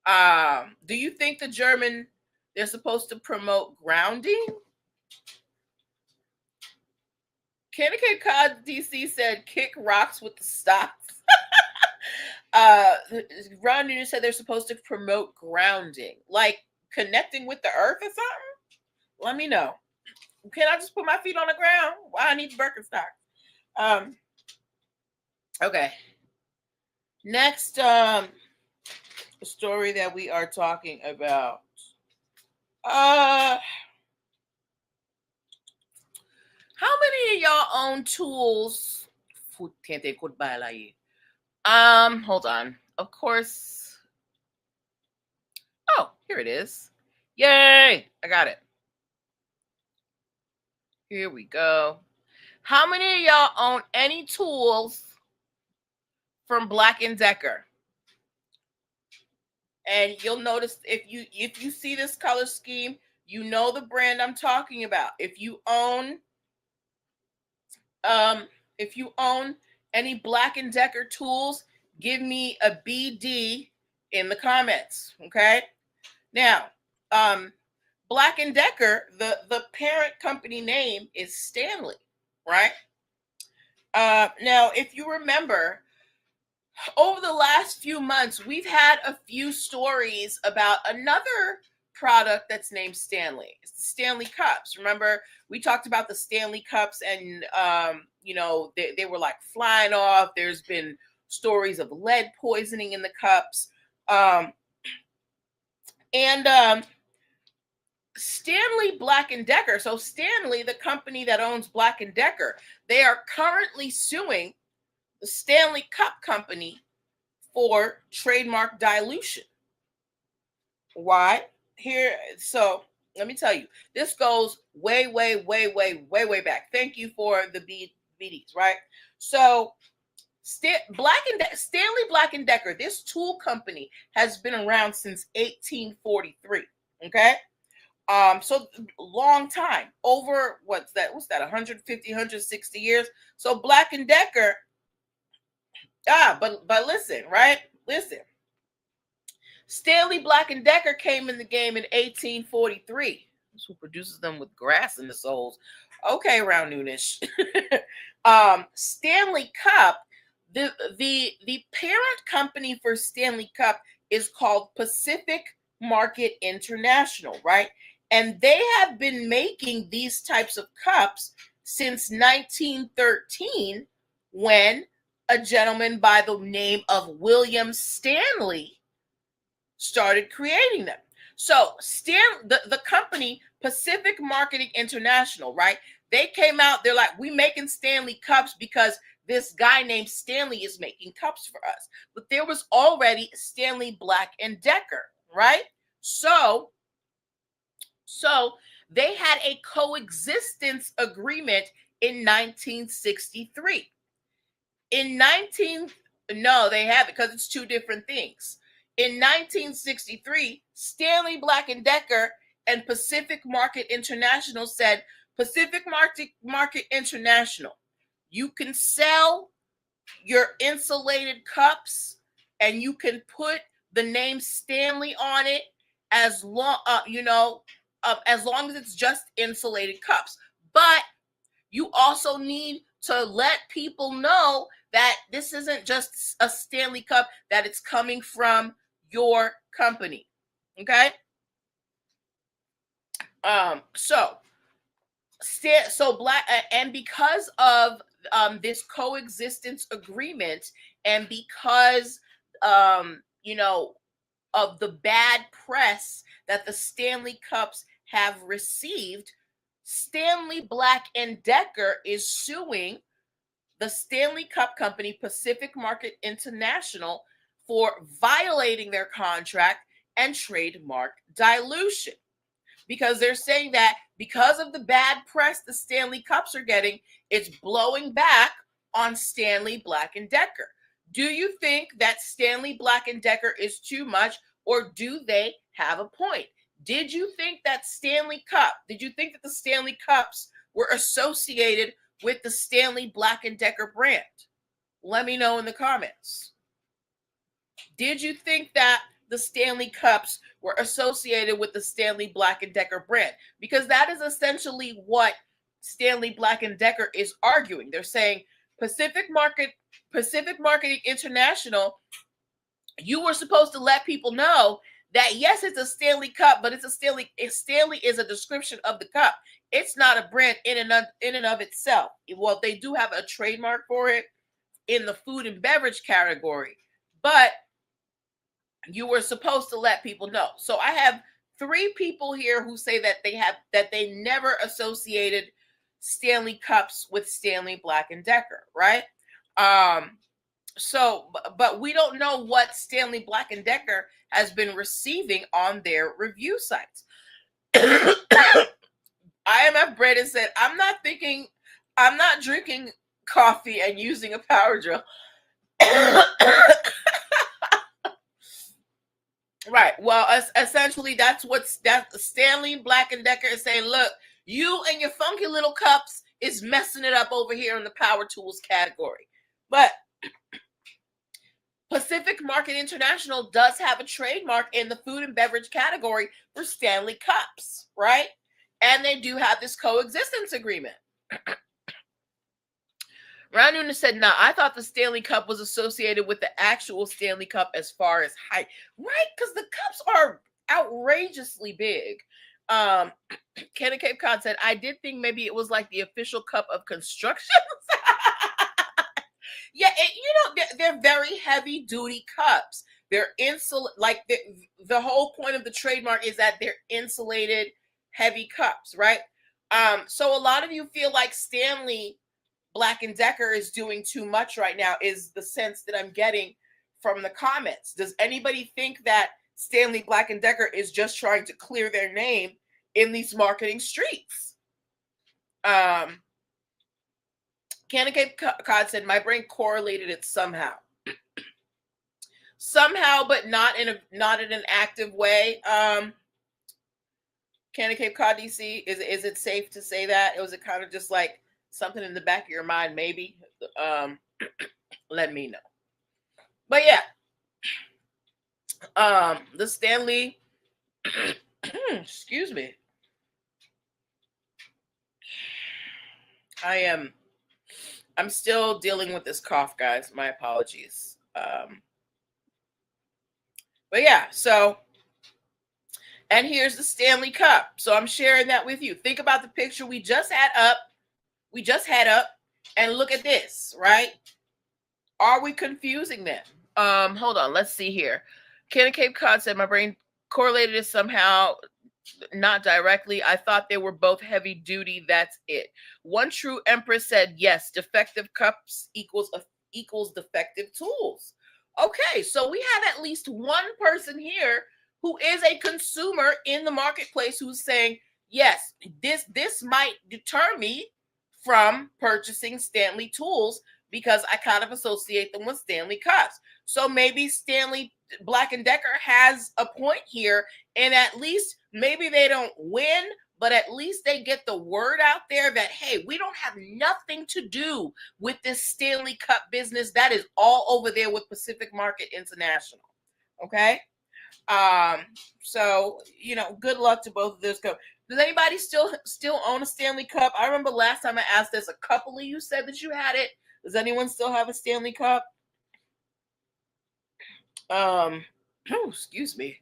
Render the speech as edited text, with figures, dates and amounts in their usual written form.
Do you think they're supposed to promote grounding? Connecticut Cod DC said kick rocks with the stocks. Ron Nunez said they're supposed to promote grounding, like connecting with the earth or something. Let me know. Can I just put my feet on the ground? Why I need Birkenstock? Okay. Next story that we are talking about. How many of y'all own tools? Hold on. Of course. Oh, here it is. Yay! I got it. Here we go. How many of y'all own any tools from Black & Decker? And you'll notice if you see this color scheme, you know the brand I'm talking about. If you own any Black & Decker tools, give me a BD in the comments, okay? Now, Black & Decker, the parent company name is Stanley, right? Now, if you remember, over the last few months, we've had a few stories about another product that's named Stanley. It's the Stanley Cups. Remember, we talked about the Stanley Cups and, they were like flying off. There's been stories of lead poisoning in the cups. Stanley Black & Decker. So Stanley, the company that owns Black & Decker, they are currently suing the Stanley Cup Company for trademark dilution. Why? So let me tell you, this goes way back. Thank you for the BDs, right? So Stanley Black & Decker, this tool company has been around since 1843, okay? So long time, over what's that 150 160 years. So Black & Decker, but listen, right? Listen. Stanley Black & Decker came in the game in 1843. That's who produces them with grass in the soles. Okay, around noonish. Stanley Cup, the parent company for Stanley Cup is called Pacific Market International, right? And they have been making these types of cups since 1913, when a gentleman by the name of William Stanley started creating them. So the company Pacific Marketing International, right? They came out, they're like, we making Stanley cups because this guy named Stanley is making cups for us. But there was already Stanley Black & Decker, right? So they had a coexistence agreement in 1963. No, they haven't, because it's two different things. In 1963, Stanley Black & Decker and Pacific Market International said, Pacific Market International, you can sell your insulated cups and you can put the name Stanley on it as long as it's just insulated cups. But you also need to let people know that this isn't just a Stanley Cup, that it's coming from your company. Okay? So Black, and because of this coexistence agreement, and because of the bad press that the Stanley Cups have received, Stanley Black & Decker is suing the Stanley Cup Company, Pacific Market International, for violating their contract and trademark dilution. Because they're saying that because of the bad press the Stanley Cups are getting, it's blowing back on Stanley Black & Decker. Do you think that Stanley Black & Decker is too much, or do they have a point? Did you think that the Stanley Cups were associated with the Stanley Black & Decker brand? Let me know in the comments. Did you think that the Stanley Cups were associated with the Stanley Black & Decker brand, because that is essentially what Stanley Black & Decker is arguing. They're saying Pacific Marketing International, you were supposed to let people know that yes, it's a Stanley Cup, but Stanley is a description of the cup. It's not a brand in and of itself. Well, they do have a trademark for it in the food and beverage category, but you were supposed to let people know. So I have 3 people here who say that they never associated Stanley Cups with Stanley Black & Decker, right? So, but we don't know what Stanley Black & Decker has been receiving on their review sites. IMF Brandon said, I'm not drinking coffee and using a power drill. Right. Well, essentially, that's Stanley Black & Decker is saying. Look, you and your funky little cups is messing it up over here in the power tools category. But Pacific Market International does have a trademark in the food and beverage category for Stanley Cups, right? And they do have this coexistence agreement. Ron Noonan said, "Nah, I thought the Stanley Cup was associated with the actual Stanley Cup as far as height." Right, because the cups are outrageously big. Ken Cape Cod said, "I did think maybe it was like the official cup of construction." Yeah, they're very heavy duty cups. They're the whole point of the trademark is that they're insulated, heavy cups, right? So a lot of you feel like Stanley Black & Decker is doing too much right now, is the sense that I'm getting from the comments. Does anybody think that Stanley Black & Decker is just trying to clear their name in these marketing streets? Cannon Cape Cod said, my brain correlated it somehow. Somehow, but not in an active way. Cannon Cape Cod DC, is it safe to say that? Was it kind of just like something in the back of your mind, maybe? Let me know. But yeah, the Stanley, excuse me. I'm still dealing with this cough, guys. My apologies. But yeah, so, and here's the Stanley Cup. So I'm sharing that with you. Think about the picture we just had up. And look at this, right? Are we confusing them? Hold on, let's see here. Ken Cape Cod said, my brain correlated it somehow, not directly. I thought they were both heavy duty. That's it. One True Empress said, yes, defective cups equals defective tools. Okay, so we have at least one person here who is a consumer in the marketplace who's saying, yes, this might deter me from purchasing Stanley tools because I kind of associate them with Stanley Cups. So maybe Stanley Black & Decker has a point here, and at least maybe they don't win, but at least they get the word out there that, hey, we don't have nothing to do with this Stanley Cup business. That is all over there with Pacific Market International. Okay? So, good luck to both of those. Does anybody still own a Stanley Cup? I remember last time I asked this, a couple of you said that you had it. Does anyone still have a Stanley Cup? Excuse me.